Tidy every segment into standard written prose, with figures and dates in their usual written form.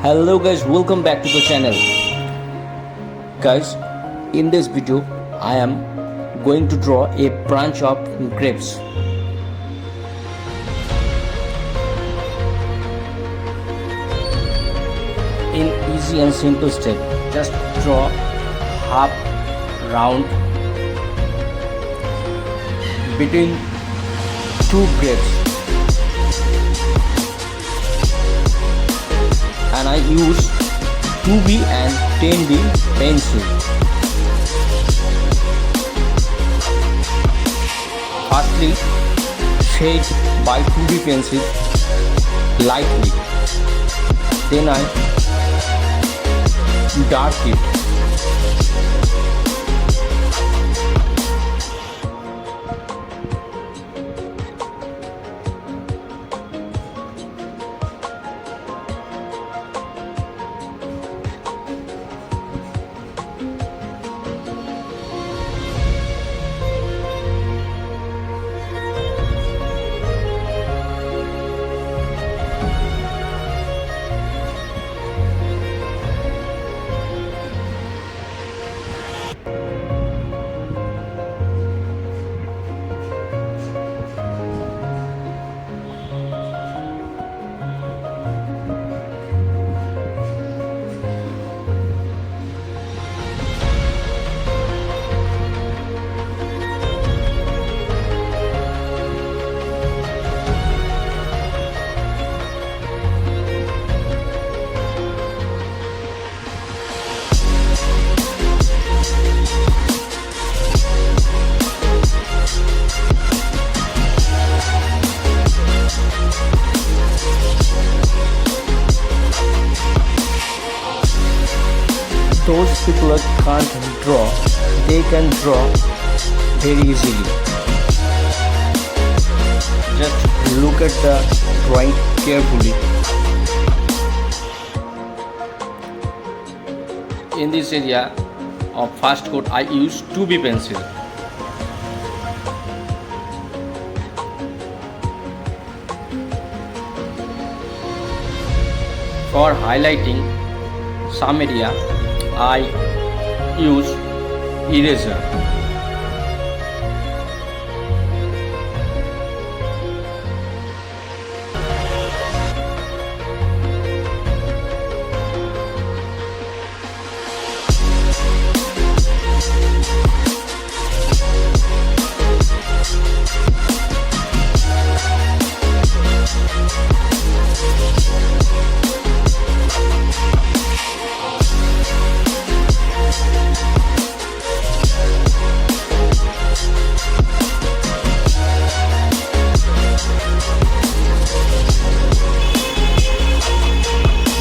Hello guys, welcome back to the channel. Guys, in this video I am going to draw a branch of grapes. In easy and simple step, just draw half round between two grapes, and I use 2B and 10B pencil. Firstly, shade by 2B pencil lightly, then I dark it. Those people that can't draw, they can draw very easily. Just look at the drawing carefully. In this area of first coat, I use 2B pencil. For highlighting some area, I use eraser.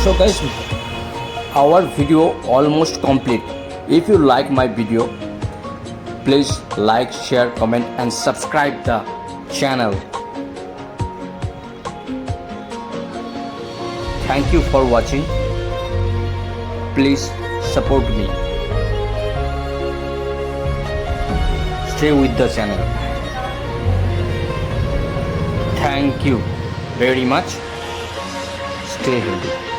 So guys, our video almost complete. If you like my video, please like, share, comment and subscribe the channel. Thank you for watching. Please support me. Stay with the channel. Thank you very much. Stay healthy.